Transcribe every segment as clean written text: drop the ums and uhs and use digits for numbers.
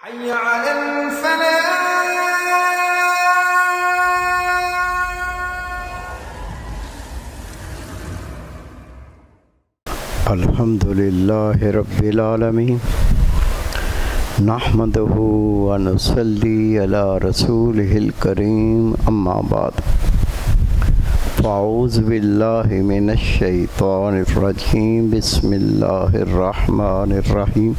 حي على الفلاح. الحمد لله رب العالمين نحمده ونصلي على رسوله الكريم اما بعد فاعوذ بالله من الشيطان الرجيم بسم الله الرحمن الرحيم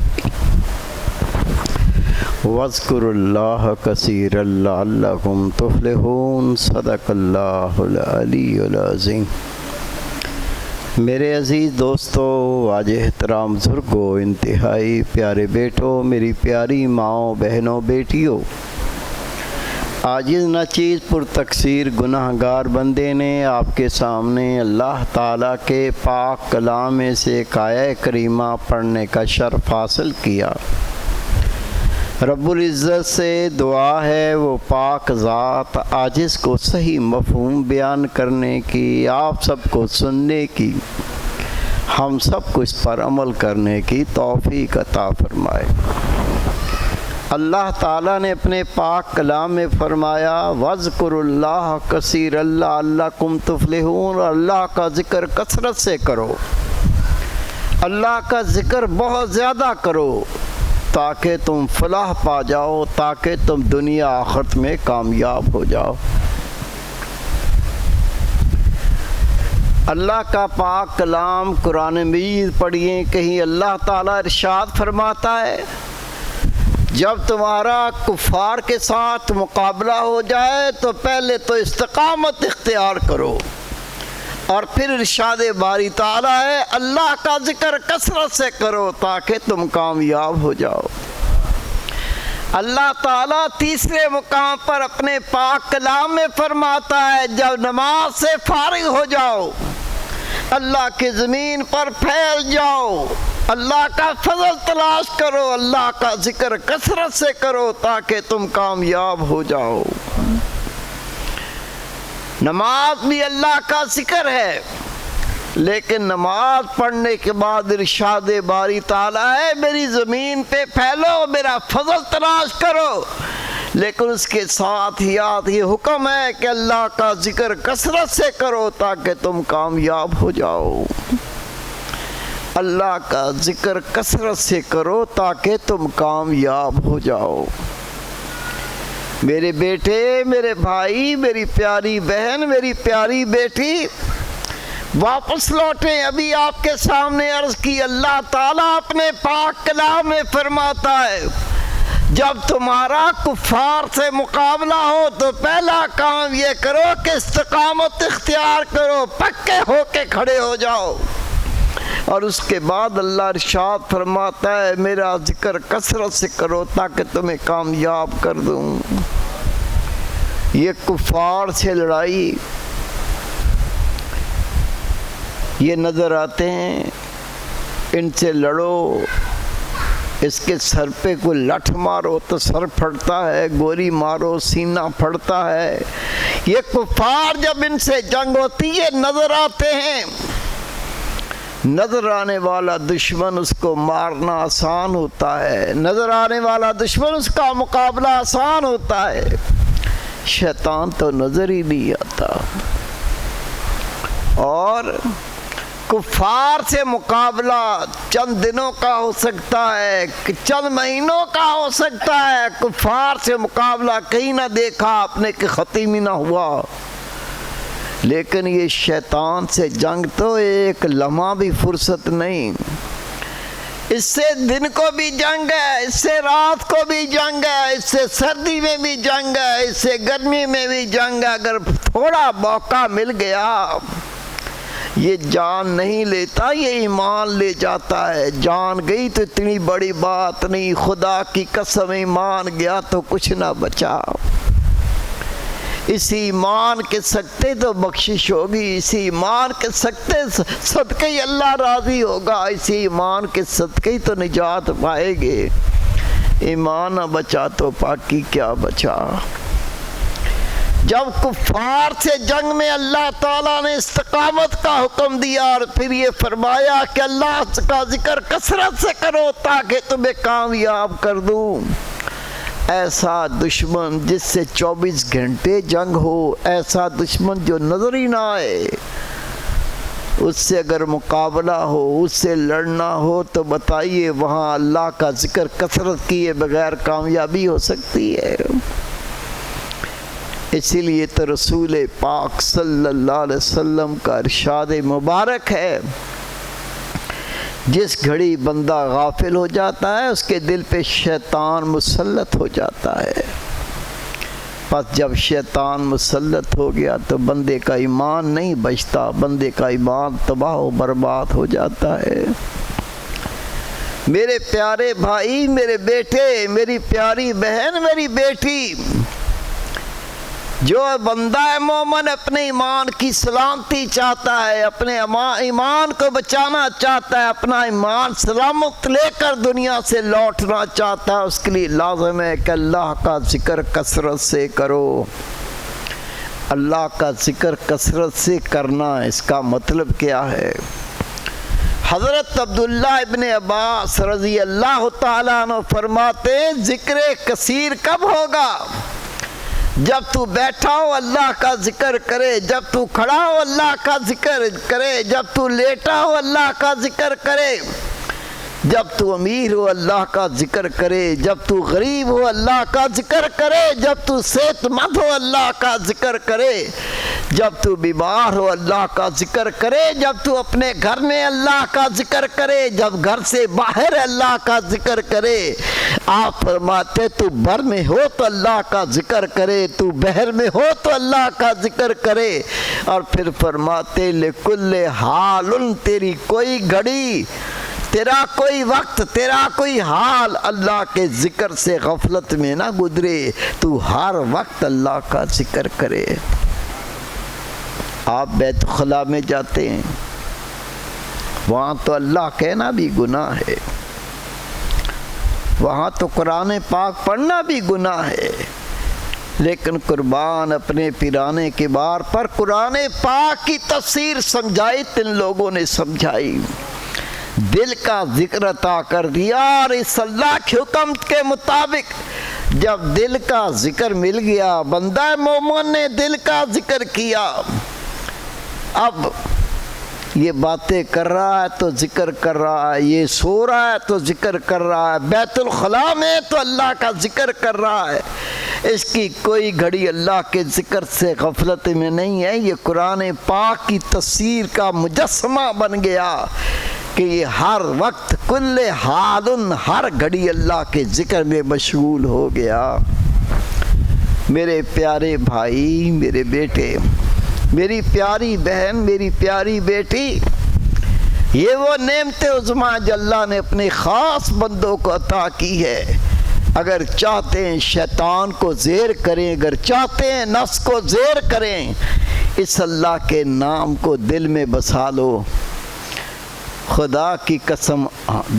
واذكروا الله كثيرا لعلكم تفلحون صدق الله العلی العظیم۔ میرے عزیز دوستو، واجہ احترام بزرگوں، انتہائی پیارے بیٹوں، میری پیاری ماؤں، بہنوں، بیٹیوں، عاجز ناچیز پر تقصیر گناہ گار بندے نے آپ کے سامنے اللہ تعالیٰ کے پاک کلام میں سے ایک آیہ کریمہ پڑھنے کا شرف حاصل کیا۔ رب العزت سے دعا ہے وہ پاک ذات عاجز کو صحیح مفہوم بیان کرنے کی، آپ سب کو سننے کی، ہم سب کو اس پر عمل کرنے کی توفیق عطا فرمائے۔ اللہ تعالیٰ نے اپنے پاک کلام میں فرمایا وَاذْكُرُوا اللَّهَ كَثِيرًا لَعَلَّكُمْ تُفْلِحُونَ، اللہ کا ذکر کثرت سے کرو، اللہ کا ذکر بہت زیادہ کرو تاکہ تم فلاح پا جاؤ، تاکہ تم دنیا آخرت میں کامیاب ہو جاؤ۔ اللہ کا پاک کلام قرآن مجید پڑھیے، کہیں اللہ تعالیٰ ارشاد فرماتا ہے جب تمہارا کفار کے ساتھ مقابلہ ہو جائے تو پہلے تو استقامت اختیار کرو، اور پھر ارشاد باری تعالیٰ ہے اللہ کا ذکر کثرت سے کرو تاکہ تم کامیاب ہو جاؤ۔ اللہ تعالیٰ تیسرے مقام پر اپنے پاک کلام میں فرماتا ہے جب نماز سے فارغ ہو جاؤ، اللہ کی زمین پر پھیل جاؤ، اللہ کا فضل تلاش کرو، اللہ کا ذکر کثرت سے کرو تاکہ تم کامیاب ہو جاؤ۔ نماز بھی اللہ کا ذکر ہے، لیکن نماز پڑھنے کے بعد ارشاد باری تعالیٰ ہے میری زمین پہ پھیلو، میرا فضل تلاش کرو، لیکن اس کے ساتھ ہی یہ حکم ہے کہ اللہ کا ذکر کثرت سے کرو تاکہ تم کامیاب ہو جاؤ۔ اللہ کا ذکر کثرت سے کرو تاکہ تم کامیاب ہو جاؤ۔ میرے بیٹے، میرے بھائی، میری پیاری بہن، میری پیاری بیٹی، واپس لوٹیں۔ ابھی آپ کے سامنے عرض کی اللہ تعالیٰ اپنے پاک کلام میں فرماتا ہے جب تمہارا کفار سے مقابلہ ہو تو پہلا کام یہ کرو کہ استقامت اختیار کرو، پکے ہو کے کھڑے ہو جاؤ، اور اس کے بعد اللہ ارشاد فرماتا ہے میرا ذکر کثرت سے کرو تاکہ تمہیں کامیاب کر دوں۔ یہ کفار سے لڑائی یہ نظر آتے ہیں، ان سے لڑو، اس کے سر پہ کوئی لٹھ مارو تو سر پھٹتا ہے، گولی مارو سینہ پھٹتا ہے۔ یہ کفار جب ان سے جنگ ہوتی ہے نظر آتے ہیں، نظر آنے والا دشمن اس کو مارنا آسان ہوتا ہے، نظر آنے والا دشمن اس کا مقابلہ آسان ہوتا ہے، شیطان تو نظر ہی نہیں آتا۔ اور کفار سے مقابلہ چند دنوں کا ہو سکتا ہے، چند مہینوں کا ہو سکتا ہے، کفار سے مقابلہ کہیں نہ دیکھا آپ نے کہ ختم ہی نہ ہوا، لیکن یہ شیطان سے جنگ تو ایک لمحہ بھی فرصت نہیں۔ اس سے دن کو بھی جنگ ہے، اس سے رات کو بھی جنگ ہے، اس سے سردی میں بھی جنگ ہے، اس سے گرمی میں بھی جنگ ہے۔ اگر تھوڑا موقع مل گیا یہ جان نہیں لیتا، یہ ایمان لے جاتا ہے۔ جان گئی تو اتنی بڑی بات نہیں، خدا کی قسم ایمان گیا تو کچھ نہ بچا۔ اس ایمان کے صدقے تو بخشش ہوگی، اس ایمان کے صدقے ہی اللہ راضی ہوگا، اس ایمان کے صدقے ہی تو نجات پائے گے۔ ایمان نہ بچا تو پاکی کیا بچا۔ جب کفار سے جنگ میں اللہ تعالیٰ نے استقامت کا حکم دیا اور پھر یہ فرمایا کہ اللہ کا ذکر کثرت سے کرو تاکہ تمہیں کامیاب کر دوں، ایسا دشمن جس سے 24 گھنٹے جنگ ہو، ایسا دشمن جو نظر ہی نہ آئے، اس سے اگر مقابلہ ہو، اس سے لڑنا ہو تو بتائیے وہاں اللہ کا ذکر کثرت کیے بغیر کامیابی ہو سکتی ہے؟ اسی لیے تو رسول پاک صلی اللہ علیہ وسلم کا ارشاد مبارک ہے، جس گھڑی بندہ غافل ہو جاتا ہے اس کے دل پہ شیطان مسلط ہو جاتا ہے، پس جب شیطان مسلط ہو گیا تو بندے کا ایمان نہیں بچتا، بندے کا ایمان تباہ و برباد ہو جاتا ہے۔ میرے پیارے بھائی، میرے بیٹے، میری پیاری بہن، میری بیٹی، جو بندہ مومن اپنے ایمان کی سلامتی چاہتا ہے، اپنے ایمان کو بچانا چاہتا ہے، اپنا ایمان سلامت لے کر دنیا سے لوٹنا چاہتا ہے، اس کے لیے لازم ہے کہ اللہ کا ذکر کثرت سے کرو۔ اللہ کا ذکر کثرت سے کرنا، اس کا مطلب کیا ہے؟ حضرت عبداللہ ابن عباس رضی اللہ تعالیٰ عنہ فرماتے ہیں، ذکر کثیر کب ہوگا؟ جب تو بیٹھا ہو اللہ کا ذکر کرے، جب تو کھڑا ہو اللہ کا ذکر کرے، جب تو لیٹا ہو اللہ کا ذکر کرے، جب تو امیر ہو اللہ کا ذکر کرے، جب تو غریب ہو اللہ کا ذکر کرے، جب تو صحت مند ہو اللہ کا ذکر کرے، جب تو بیمار ہو اللہ کا ذکر کرے، جب تو اپنے گھر میں اللہ کا ذکر کرے، جب گھر سے باہر اللہ کا ذکر کرے۔ آپ فرماتے تو بر میں ہو تو اللہ کا ذکر کرے، تو بہر میں ہو تو اللہ کا ذکر کرے، اور پھر فرماتے لکل حال، تیری کوئی گھڑی، تیرا کوئی وقت، تیرا کوئی حال اللہ کے ذکر سے غفلت میں نہ گزرے، تو ہر وقت اللہ کا ذکر کرے۔ آپ بیت خلا میں جاتے ہیں، وہاں تو اللہ کہنا بھی گناہ ہے، وہاں تو قرآن پاک پڑھنا بھی گناہ ہے، لیکن قربان اپنے پیرانے کے بار پر قرآن پاک کی تفسیر سمجھائی، تن لوگوں نے سمجھائی، دل کا ذکر عطا کر دیا، اور اس اللہ کے حکم کے مطابق جب دل کا ذکر مل گیا، بندہ مومن نے دل کا ذکر کیا، اب یہ باتیں کر رہا ہے تو ذکر کر رہا ہے، یہ سو رہا ہے تو ذکر کر رہا ہے، بیت الخلاء میں تو اللہ کا ذکر کر رہا ہے، اس کی کوئی گھڑی اللہ کے ذکر سے غفلت میں نہیں ہے۔ یہ قرآن پاک کی تفسیر کا مجسمہ بن گیا کہ یہ ہر وقت کل حال، ہر گھڑی اللہ کے ذکر میں مشغول ہو گیا۔ میرے پیارے بھائی، میرے بیٹے، میری پیاری بہن، میری پیاری بیٹی، یہ وہ نعمت عظمیٰ جو اللہ نے اپنے خاص بندوں کو عطا کی ہے۔ اگر چاہتے ہیں شیطان کو زیر کریں، اگر چاہتے ہیں نفس کو زیر کریں، اس اللہ کے نام کو دل میں بسا لو، خدا کی قسم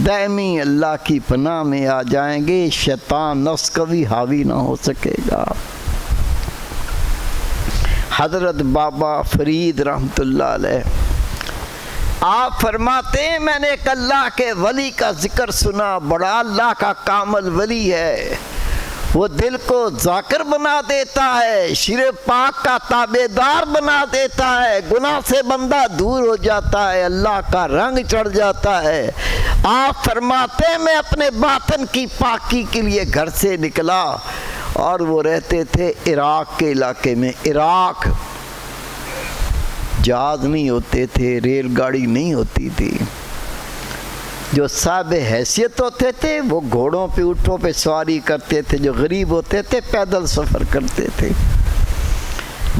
دائمی اللہ کی پناہ میں آ جائیں گے، شیطان نفس کبھی حاوی نہ ہو سکے گا۔ حضرت بابا فرید رحمت اللہ علیہ آپ فرماتے ہیں، میں نے ایک اللہ کے ولی کا ذکر سنا، بڑا اللہ کا کامل ولی ہے، وہ دل کو ذاکر بنا دیتا ہے، شرع پاک کا تابع دار بنا دیتا ہے، گناہ سے بندہ دور ہو جاتا ہے، اللہ کا رنگ چڑھ جاتا ہے۔ آپ فرماتے ہیں، میں اپنے باطن کی پاکی کے لیے گھر سے نکلا، اور وہ رہتے تھے عراق کے علاقے میں۔ عراق جہاز نہیں ہوتے تھے، ریل گاڑی نہیں ہوتی تھی، جو صاحب حیثیت ہوتے تھے وہ گھوڑوں پہ، اونٹوں پہ سواری کرتے تھے، جو غریب ہوتے تھے پیدل سفر کرتے تھے۔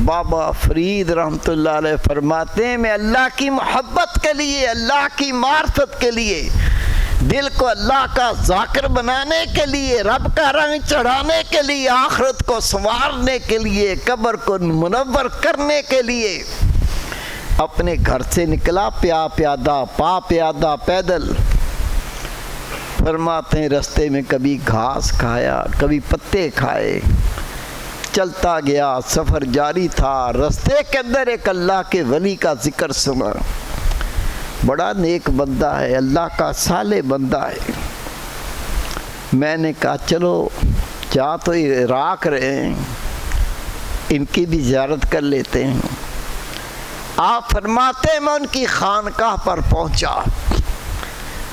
بابا فرید رحمت اللہ علیہ فرماتے ہیں، میں اللہ کی محبت کے لیے، اللہ کی معرفت کے لیے، دل کو اللہ کا ذاکر بنانے کے لیے، رب کا رنگ چڑھانے کے لیے، آخرت کو سنوارنے کے لیے، قبر کو منور کرنے کے لیے اپنے گھر سے نکلا، پا پیادہ پیدل۔ فرماتے ہیں رستے میں کبھی گھاس کھایا، کبھی پتے کھائے، چلتا گیا، سفر جاری تھا، رستے کے اندر ایک اللہ کے ولی کا ذکر سنا، بڑا نیک بندہ ہے، اللہ کا صالح بندہ ہے۔ میں نے کہا چلو جا تو عراق رہے ہیں، ان کی بھی زیارت کر لیتے ہیں۔ آپ فرماتے ہیں میں ان کی خانقاہ پر پہنچا،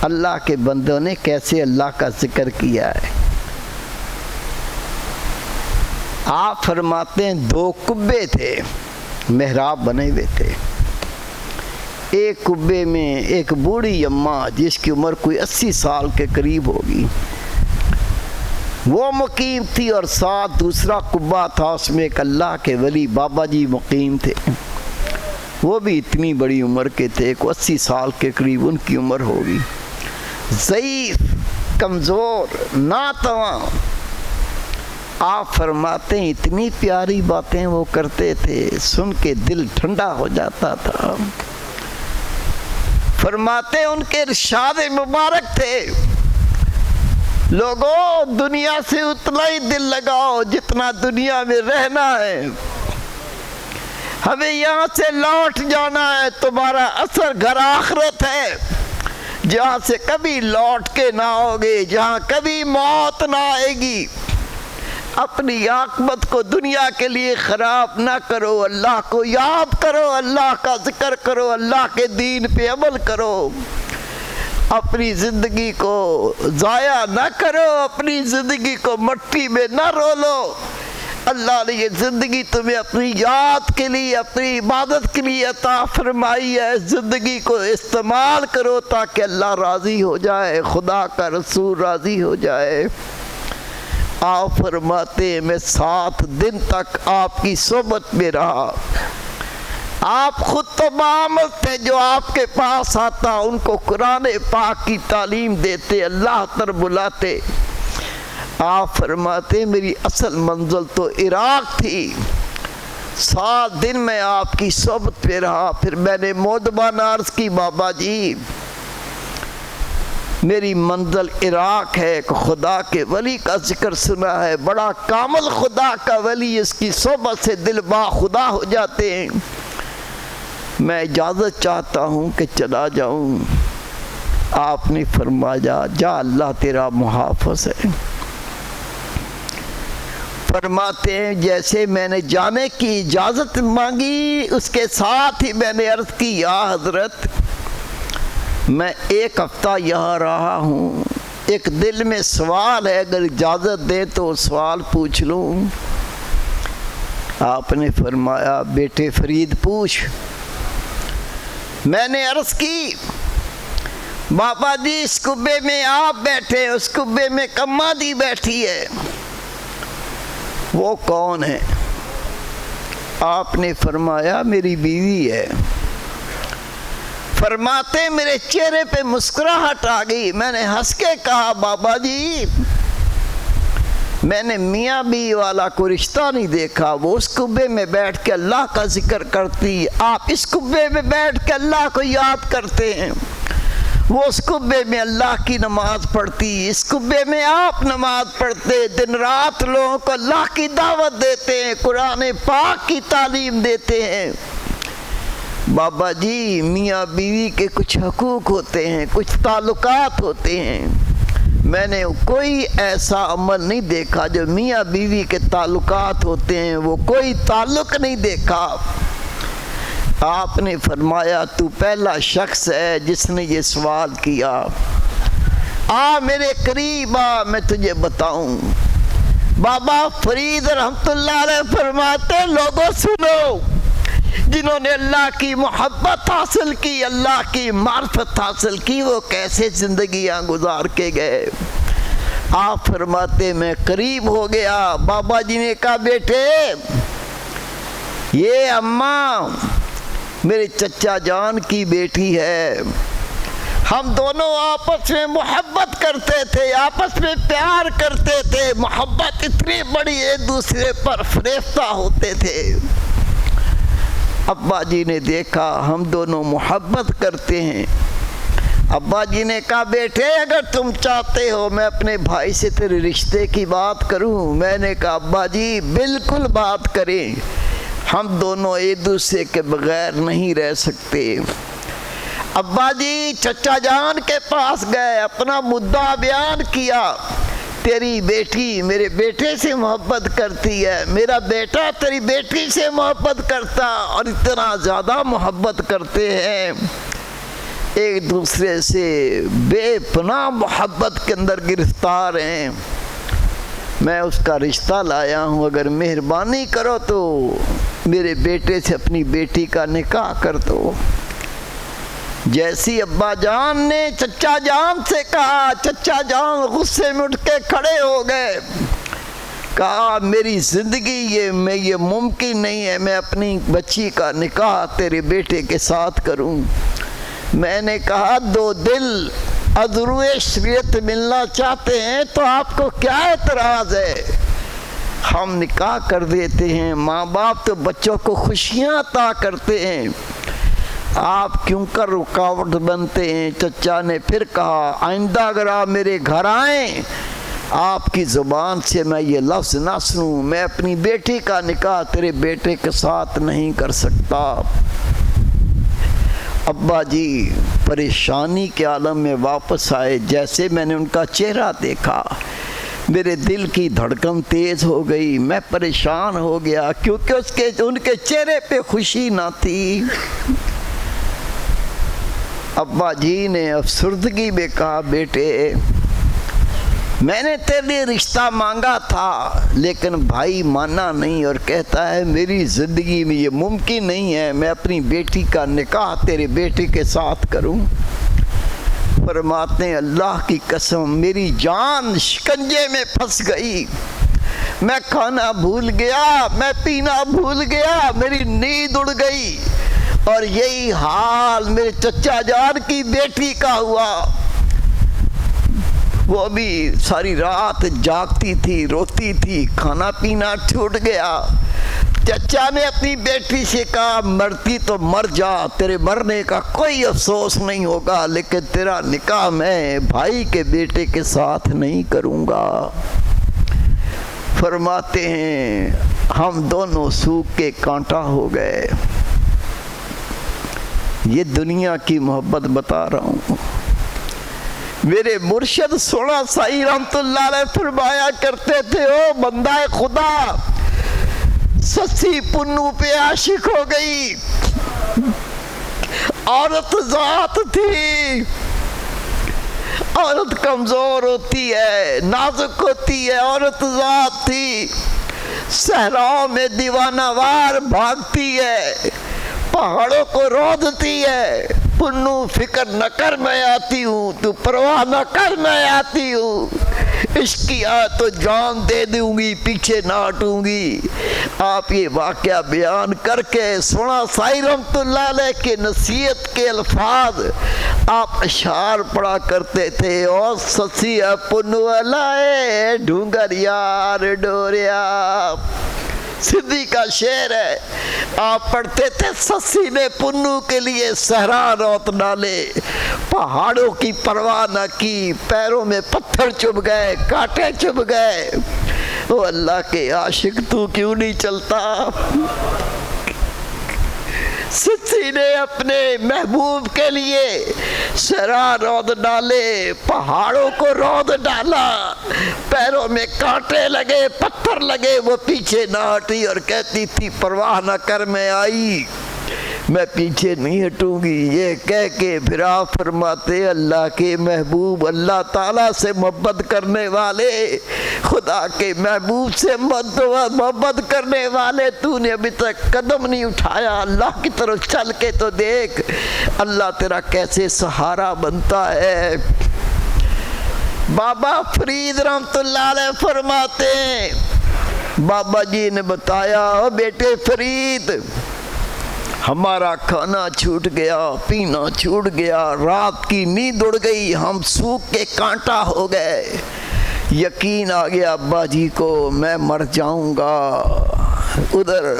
اللہ کے بندوں نے کیسے اللہ کا ذکر کیا ہے۔ آپ فرماتے ہیں 2 کبے تھے، محراب بنے ہوئے تھے۔ ایک کبے میں ایک بوڑھی اماں جس کی عمر کوئی 80 سال کے قریب ہوگی، وہ مقیم تھی، اور ساتھ دوسرا کبا تھا، اس میں ایک اللہ کے ولی بابا جی مقیم تھے۔ وہ بھی اتنی بڑی عمر کے تھے، 80 سال کے قریب ان کی عمر ہوگی، ضعیف، کمزور، ناتواں۔ آپ فرماتے ہیں اتنی پیاری باتیں وہ کرتے تھے، سن کے دل ٹھنڈا ہو جاتا تھا۔ فرماتے ہیں ان کے ارشاد مبارک تھے، لوگوں دنیا سے اتنا ہی دل لگاؤ جتنا دنیا میں رہنا ہے، ہمیں یہاں سے لوٹ جانا ہے، تمہارا اثر گھر آخرت ہے، جہاں سے کبھی لوٹ کے نہ ہوگے، جہاں کبھی موت نہ آئے گی۔ اپنی عاقبت کو دنیا کے لیے خراب نہ کرو، اللہ کو یاد کرو، اللہ کا ذکر کرو، اللہ کے دین پہ عمل کرو، اپنی زندگی کو ضائع نہ کرو، اپنی زندگی کو مٹی میں نہ رولو۔ اللہ نے یہ زندگی تمہیں اپنی یاد کے لیے، اپنی عبادت کے لیے عطا فرمائی ہے، زندگی کو استعمال کرو تاکہ اللہ راضی ہو جائے، خدا کا رسول راضی ہو جائے۔ آپ فرماتے ہیں میں 7 دن تک آپ کی صحبت میں رہا، آپ خود تو معامل تھے، جو آپ کے پاس آتا ان کو قرآن پاک کی تعلیم دیتے، اللہ تر بلاتے۔ آپ فرماتے میری اصل منزل تو عراق تھی، 7 دن میں آپ کی صحبت پہ رہا، پھر میں نے مودبان عرض کی بابا جی میری منزل عراق ہے، ایک خدا کے ولی کا ذکر سنا ہے، بڑا کامل خدا کا ولی، اس کی صحبت سے دل با خدا ہو جاتے ہیں، میں اجازت چاہتا ہوں کہ چلا جاؤں۔ آپ نے فرمایا جا، اللہ تیرا محافظ ہے۔ فرماتے ہیں جیسے میں نے جانے کی اجازت مانگی، اس کے ساتھ ہی میں نے عرض کی یا حضرت میں 1 ہفتہ یہاں رہا ہوں، ایک دل میں سوال ہے، اگر اجازت دے تو سوال پوچھ لوں۔ آپ نے فرمایا بیٹے فرید پوچھ۔ میں نے عرض کی بابا جی اس کبے میں آپ بیٹھے، اس کبے میں کما دی بیٹھی ہے، وہ کون ہے؟ آپ نے فرمایا میری بیوی ہے۔ فرماتے میرے چہرے پہ مسکراہٹ آ گئی، میں نے ہنس کے کہا بابا جی میں نے میاں بیوی والا کوئی رشتہ نہیں دیکھا، وہ اس کبے میں بیٹھ کے اللہ کا ذکر کرتی، آپ اس کبے میں بیٹھ کے اللہ کو یاد کرتے ہیں، وہ اس کبے میں اللہ کی نماز پڑھتی، اس کبے میں آپ نماز پڑھتے، دن رات لوگوں کو اللہ کی دعوت دیتے ہیں، قرآن پاک کی تعلیم دیتے ہیں۔ بابا جی میاں بیوی کے کچھ حقوق ہوتے ہیں، کچھ تعلقات ہوتے ہیں، میں نے کوئی ایسا عمل نہیں دیکھا جو میاں بیوی کے تعلقات ہوتے ہیں، وہ کوئی تعلق نہیں دیکھا۔ آپ نے فرمایا تو پہلا شخص ہے جس نے یہ سوال کیا، آ میرے قریب آ میں تجھے بتاؤں۔ بابا فرید رحمت اللہ علیہ فرماتے لوگوں سنو، جنہوں نے اللہ کی محبت حاصل کی، اللہ کی معرفت حاصل کی، وہ کیسے زندگیاں گزار کے گئے۔ آپ فرماتے میں قریب ہو گیا، بابا جی نے کہا بیٹے یہ اماں میرے چچا جان کی بیٹی ہے، ہم دونوں آپس میں محبت کرتے تھے، آپس میں پیار کرتے تھے، محبت اتنی بڑی ایک دوسرے پر فریفتہ ہوتے تھے۔ ابا جی نے دیکھا ہم دونوں محبت کرتے ہیں، ابا جی نے کہا بیٹے اگر تم چاہتے ہو میں اپنے بھائی سے تیرے رشتے کی بات کروں۔ میں نے کہا ابا جی بالکل بات کریں، ہم دونوں ایک دوسرے کے بغیر نہیں رہ سکتے۔ ابا جی چچا جان کے پاس گئے، اپنا مدعا بیان کیا، تیری بیٹی میرے بیٹے سے محبت کرتی ہے، میرا بیٹا تیری بیٹی سے محبت کرتا، اور اتنا زیادہ محبت کرتے ہیں، ایک دوسرے سے بے پناہ محبت کے اندر گرفتار ہیں۔ میں اس کا رشتہ لایا ہوں، اگر مہربانی کرو تو میرے بیٹے سے اپنی بیٹی کا نکاح کر دو۔ جیسی ابا جان نے چچا جان سے کہا، چچا جان غصے میں اٹھ کے کھڑے ہو گئے، کہا میری زندگی یہ ممکن نہیں ہے، میں اپنی بچی کا نکاح تیرے بیٹے کے ساتھ کروں۔ میں نے کہا 2 دل عذروِ شریعت ملنا چاہتے ہیں تو آپ کو کیا اعتراض ہے؟ ہم نکاح کر دیتے ہیں، ماں باپ تو بچوں کو خوشیاں عطا کرتے ہیں، آپ کیوں کر رکاوٹ بنتے ہیں؟ چچا نے پھر کہا آئندہ اگر آپ میرے گھر آئیں آپ کی زبان سے میں یہ لفظ نہ سنوں، میں اپنی بیٹی کا نکاح تیرے بیٹے کے ساتھ نہیں کر سکتا۔ ابا جی پریشانی کے عالم میں واپس آئے، جیسے میں نے ان کا چہرہ دیکھا میرے دل کی دھڑکن تیز ہو گئی، میں پریشان ہو گیا کیونکہ ان کے چہرے پہ خوشی نہ تھی۔ ابا جی نے افسردگی میں کہا بیٹے میں نے تیرے لیے رشتہ مانگا تھا لیکن بھائی مانا نہیں، اور کہتا ہے میری زندگی میں یہ ممکن نہیں ہے میں اپنی بیٹی کا نکاح تیرے بیٹے کے ساتھ کروں۔ فرماتے ہیں اللہ کی قسم میری جان شکنجے میں پھنس گئی، میں کھانا بھول گیا، میں پینا بھول گیا، میری نیند اڑ گئی، اور یہی حال میرے چچا جان کی بیٹی کا ہوا۔ وہ بھی ساری رات جاگتی تھی، روتی تھی، کھانا پینا چھوٹ گیا۔ چچا نے اپنی بیٹی سے کہا مرتی تو مر جا، تیرے مرنے کا کوئی افسوس نہیں ہوگا، لیکن تیرا نکاح میں بھائی کے بیٹے کے ساتھ نہیں کروں گا۔ فرماتے ہیں ہم دونوں سوکھ کے کانٹا ہو گئے۔ یہ دنیا کی محبت بتا رہا ہوں۔ میرے مرشد سونا سائی رحمت اللہ علیہ فرمایا کرتے تھے او بندہ خدا سسی پنو پہ عاشق ہو گئی، عورت ذات تھی، عورت کمزور ہوتی ہے، نازک ہوتی ہے، عورت ذات تھی، صحراؤں میں دیوانہ وار بھاگتی ہے، پہاڑوں کو رودتی ہے، پنو فکر نہ کر میں آتی ہوں، تو پرواہ نہ کر میں آتی ہوں، عشق کیا تو جان دے دوں گی، پیچھے نہ ہٹوں گی۔ آپ یہ واقعہ بیان کر کے سونا سائی رحمت اللہ علیہ کے نصیحت کے الفاظ آپ اشعار پڑھا کرتے تھے، اور سسیا پنو لائے ڈھونگر یار ڈوریا، سندھی کا شعر ہے۔ آپ پڑھتے تھے سسی نے پنو کے لیے صحرا روت ڈالے، پہاڑوں کی پرواہ نہ کی، پیروں میں پتھر چبھ گئے، کانٹے چبھ گئے، او اللہ کے عاشق تو کیوں نہیں چلتا؟ سسی نے اپنے محبوب کے لیے صحرا رود ڈالے، پہاڑوں کو رود ڈالا، پیروں میں کانٹے لگے، پتھر لگے، وہ پیچھے نہ ہٹی اور کہتی تھی پرواہ نہ کر میں آئی، میں پیچھے نہیں ہٹوں گی۔ یہ کہہ کے پھر آپ فرماتے اللہ کے محبوب، اللہ تعالیٰ سے محبت کرنے والے، خدا کے محبوب سے محبت کرنے والے، تو نے ابھی تک قدم نہیں اٹھایا، اللہ کی طرف چل کے تو دیکھ اللہ تیرا کیسے سہارا بنتا ہے۔ بابا فرید رحمت اللہ علیہ فرماتے ہیں بابا جی نے بتایا بیٹے فرید ہمارا کھانا چھوٹ گیا، پینا چھوٹ گیا، رات کی نیند اڑ گئی، ہم سوکھ کے کانٹا ہو گئے، یقین آ گیا ابا جی کو میں مر جاؤں گا۔ ادھر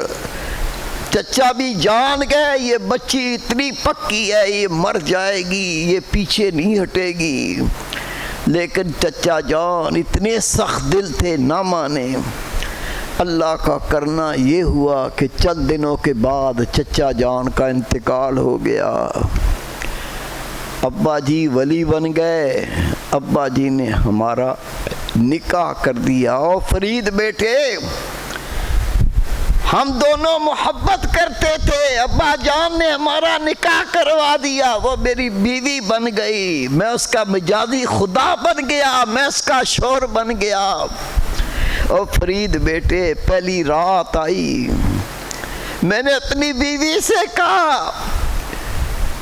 چچا بھی جان گئے یہ بچی اتنی پکی ہے یہ مر جائے گی، یہ پیچھے نہیں ہٹے گی، لیکن چچا جان اتنے سخت دل تھے نہ مانے۔ اللہ کا کرنا یہ ہوا کہ چند دنوں کے بعد چچا جان کا انتقال ہو گیا۔ ابا جی ولی بن گئے، ابا جی نے ہمارا نکاح کر دیا۔ او فرید بیٹے، ہم دونوں محبت کرتے تھے، ابا جان نے ہمارا نکاح کروا دیا، وہ میری بیوی بن گئی، میں اس کا مجازی خدا بن گیا، میں اس کا شوہر بن گیا۔ او فرید بیٹے، پہلی رات آئی، میں نے اپنی بیوی سے کہا،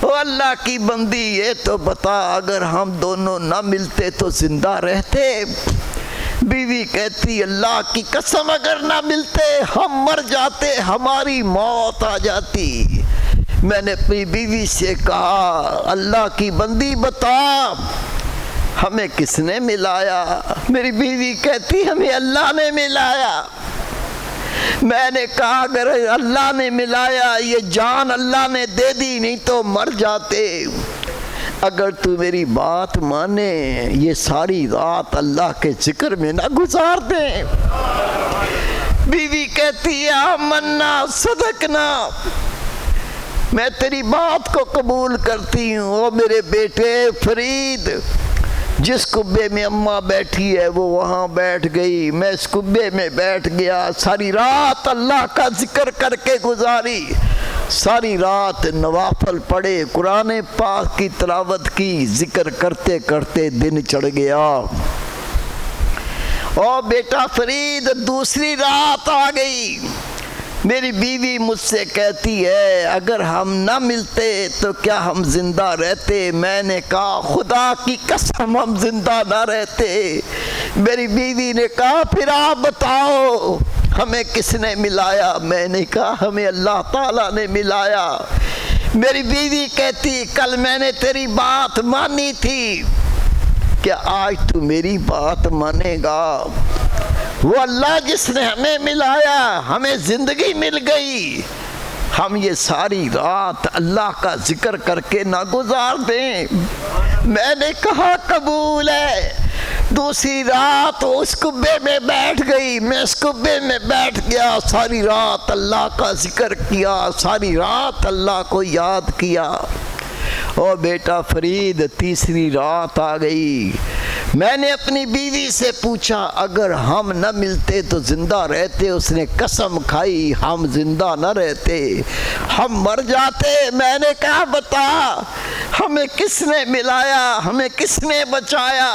او اللہ کی بندی یہ تو بتا، اگر ہم دونوں نہ ملتے تو زندہ رہتے؟ بیوی کہتی اللہ کی قسم اگر نہ ملتے ہم مر جاتے، ہماری موت آ جاتی۔ میں نے اپنی بیوی سے کہا اللہ کی بندی بتا ہمیں کس نے ملایا؟ میری بیوی کہتی ہمیں اللہ نے ملایا۔ میں نے کہا اگر اللہ نے ملایا، یہ جان اللہ نے دے دی، نہیں تو مر جاتے۔ اگر تو میری بات مانے یہ ساری رات اللہ کے ذکر میں نہ گزار دیں۔ بیوی کہتی ہے آمنا صدقنا، میں تیری بات کو قبول کرتی ہوں۔ او میرے بیٹے فرید، جس کبے میں اماں بیٹھی ہے وہ وہاں بیٹھ گئی، میں اس کبے میں بیٹھ گیا، ساری رات اللہ کا ذکر کر کے گزاری، ساری رات نوافل پڑھے، قرآن پاک کی تلاوت کی، ذکر کرتے کرتے دن چڑھ گیا۔ او بیٹا فرید، دوسری رات آ گئی، میری بیوی مجھ سے کہتی ہے اگر ہم نہ ملتے تو کیا ہم زندہ رہتے؟ میں نے کہا خدا کی قسم ہم زندہ نہ رہتے۔ میری بیوی نے کہا پھر آپ بتاؤ ہمیں کس نے ملایا؟ میں نے کہا ہمیں اللہ تعالیٰ نے ملایا۔ میری بیوی کہتی کل میں نے تیری بات مانی تھی، کیا آج تو میری بات مانے گا؟ وہ اللہ جس نے ہمیں ملایا، ہمیں زندگی مل گئی، ہم یہ ساری رات اللہ کا ذکر کر کے نہ گزار دیں؟ میں نے کہا قبول ہے۔ دوسری رات اس کبے میں بیٹھ گئی، میں اس کبے میں بیٹھ گیا، ساری رات اللہ کا ذکر کیا، ساری رات اللہ کو یاد کیا۔ او بیٹا فرید، تیسری رات آ گئی، میں نے اپنی بیوی سے پوچھا اگر ہم نہ ملتے تو زندہ رہتے؟ اس نے قسم کھائی ہم زندہ نہ رہتے، ہم مر جاتے۔ میں نے کہا بتا ہمیں کس نے ملایا، ہمیں کس نے بچایا؟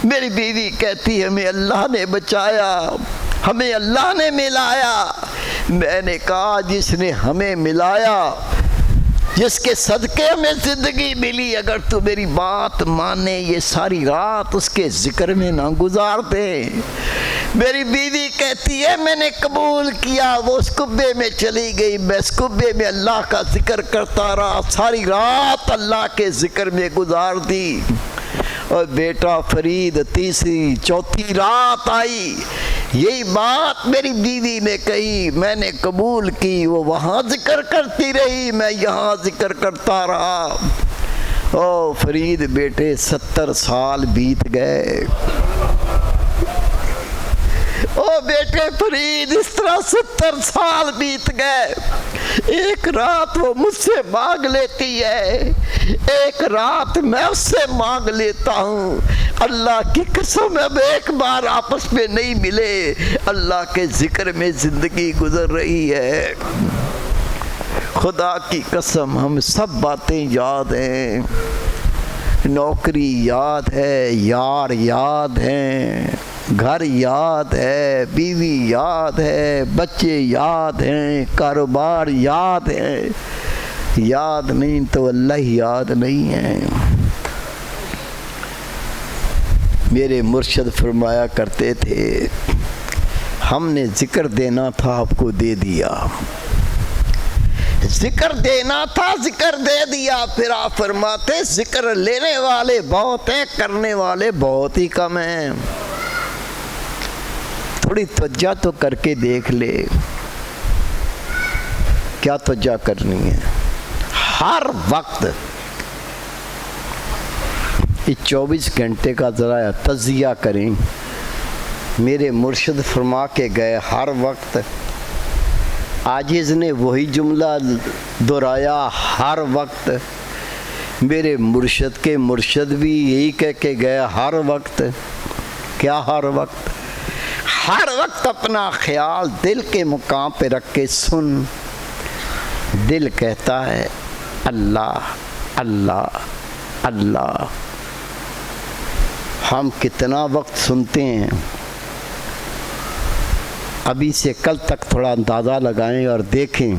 میری بیوی کہتی ہمیں اللہ نے بچایا، ہمیں اللہ نے ملایا۔ میں نے کہا جس نے ہمیں ملایا، جس کے صدقے میں زندگی ملی، اگر تو میری بات مانے یہ ساری رات اس کے ذکر میں نہ گزار دے۔ میری بیوی کہتی ہے میں نے قبول کیا، وہ اس کبے میں چلی گئی، میں اس کبے میں اللہ کا ذکر کرتا رہا، ساری رات اللہ کے ذکر میں گزار دی۔ اور بیٹا فرید، تیسری چوتھی رات آئی، یہی بات میری بیوی نے کہی، میں نے قبول کی، وہ وہاں ذکر کرتی رہی، میں یہاں ذکر کرتا رہا۔ او فرید بیٹے، 70 سال بیت گئے۔ او بیٹے فرید، اس طرح 70 سال بیت گئے۔ ایک رات وہ مجھ سے مانگ لیتی ہے، ایک رات میں اس سے مانگ لیتا ہوں۔ اللہ کی قسم اب ایک بار آپس میں نہیں ملے، اللہ کے ذکر میں زندگی گزر رہی ہے۔ خدا کی قسم ہم سب باتیں یاد ہیں، نوکری یاد ہے، یار یاد ہیں، گھر یاد ہے، بیوی یاد ہے، بچے یاد ہیں، کاروبار یاد ہے، یاد نہیں تو اللہ ہی یاد نہیں ہے۔ میرے مرشد فرمایا کرتے تھے ہم نے ذکر دینا تھا آپ کو دے دیا، ذکر دینا تھا ذکر دے دیا۔ پھر آپ فرماتے ذکر لینے والے بہت ہیں، کرنے والے بہت ہی کم ہیں۔ تھوڑی توجہ تو کر کے دیکھ لے، کیا توجہ کرنی ہے؟ ہر وقت اس 24 گھنٹے کا ذرا تجزیہ کریں۔ میرے مرشد فرما کے گئے ہر وقت، عاجز نے وہی جملہ دہرایا ہر وقت، میرے مرشد کے مرشد بھی یہی کہہ کے گئے ہر وقت کیا ہر وقت اپنا خیال دل کے مقام پہ رکھ کے سن. دل کہتا ہے اللہ اللہ اللہ. ہم کتنا وقت سنتے ہیں؟ ابھی سے کل تک تھوڑا اندازہ لگائیں اور دیکھیں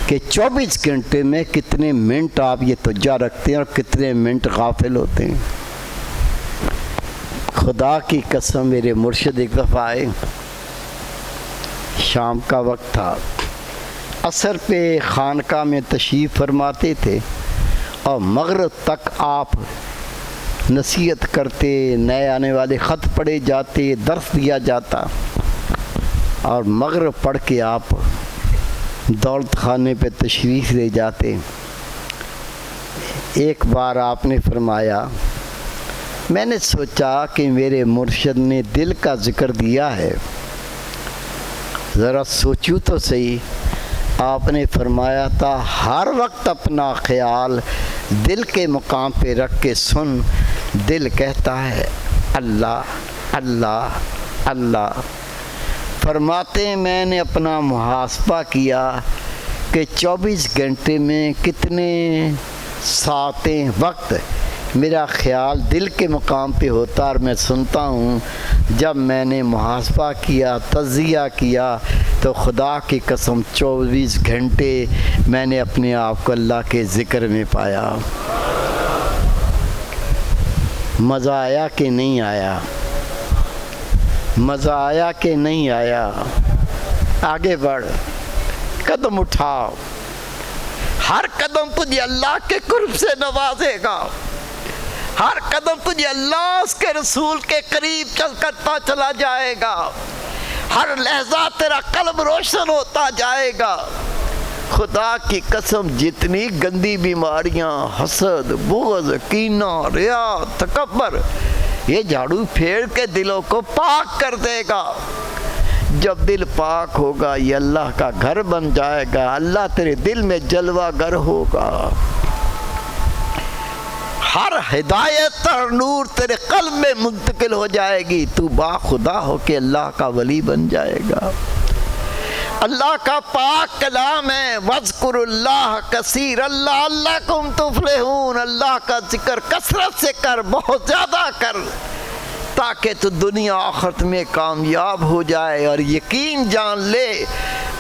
کہ 24 گھنٹے میں کتنے منٹ آپ یہ توجہ رکھتے ہیں اور کتنے منٹ غافل ہوتے ہیں. خدا کی قسم میرے مرشد ایک دفعہ آئے، شام کا وقت تھا، عصر پہ خانقاہ میں تشریف فرماتے تھے اور مغرب تک آپ نصیحت کرتے، نئے آنے والے خط پڑھے جاتے، درس دیا جاتا، اور مغرب پڑھ کے آپ دولت خانے پہ تشریف لے جاتے. ایک بار آپ نے فرمایا میں نے سوچا کہ میرے مرشد نے دل کا ذکر دیا ہے، ذرا سوچوں تو صحیح. آپ نے فرمایا تھا ہر وقت اپنا خیال دل کے مقام پہ رکھ کے سن. دل کہتا ہے اللہ اللہ اللہ. فرماتے ہیں میں نے اپنا محاسبہ کیا کہ 24 گھنٹے میں کتنے ساعتیں وقت میرا خیال دل کے مقام پہ ہوتا اور میں سنتا ہوں. جب میں نے محاسبہ کیا، تجزیہ کیا، تو خدا کی قسم 24 گھنٹے میں نے اپنے آپ کو اللہ کے ذکر میں پایا. مزہ آیا کہ نہیں آیا؟ مزہ آیا کہ نہیں آیا؟ آگے بڑھ، قدم اٹھاؤ. ہر قدم تجھے اللہ کے قرب سے نوازے گا. ہر قدم تجھے اللہ اس کے رسول کے قریب چل کرتا چلا جائے گا. ہر لحظہ تیرا قلب روشن ہوتا جائے گا. خدا کی قسم جتنی گندی بیماریاں، حسد، بغض، کینہ، ریا، تکبر، یہ جھاڑو پھیر کے دلوں کو پاک کر دے گا. جب دل پاک ہوگا یہ اللہ کا گھر بن جائے گا. اللہ تیرے دل میں جلوہ گر ہوگا. ہر ہدایت اور نور تیرے قلب میں منتقل ہو جائے گی. تو با خدا ہو کے اللہ کا ولی بن جائے گا. اللہ کا پاک کلام ہے وَاذْكُرُوا اللَّهَ كَثِيرًا لَعَلَّكُمْ تُفْلِحُونَ. اللہ کا ذکر کثرت سے کر، بہت زیادہ کر، تاکہ تو دنیا آخرت میں کامیاب ہو جائے. اور یقین جان لے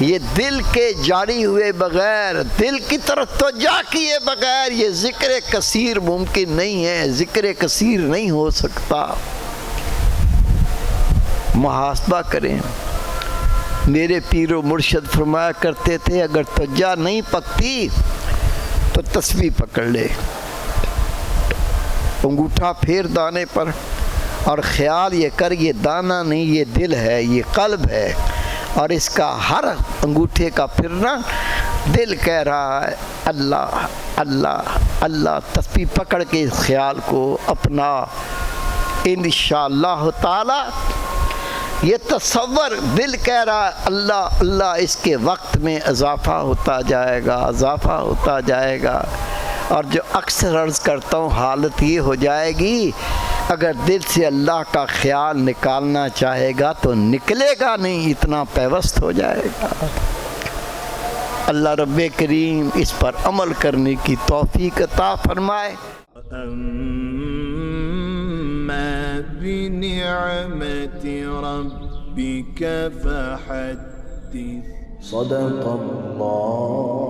یہ دل کے جاری ہوئے بغیر، دل کی طرف توجہ کیے بغیر یہ ذکر کثیر ممکن نہیں ہے. ذکر کثیر نہیں ہو سکتا. محاسبہ کریں. میرے پیر و مرشد فرمایا کرتے تھے اگر توجہ نہیں پکتی تو تسبیح پکڑ لے، انگوٹھا پھیر دانے پر، اور خیال یہ کر یہ دانہ نہیں، یہ دل ہے، یہ قلب ہے، اور اس کا ہر انگوٹھے کا پھرنا دل کہہ رہا ہے اللہ اللہ اللہ. تسبیح پکڑ کے اس خیال کو اپنا. انشاءاللہ تعالی یہ تصور دل کہہ رہا ہے اللہ اللہ، اس کے وقت میں اضافہ ہوتا جائے گا، اضافہ ہوتا جائے گا. اور جو اکثر عرض کرتا ہوں حالت یہ ہو جائے گی اگر دل سے اللہ کا خیال نکالنا چاہے گا تو نکلے گا نہیں، اتنا پیوست ہو جائے گا. اللہ رب کریم اس پر عمل کرنے کی توفیق عطا فرمائے. بنعمة ربك فحدث. صدق الله.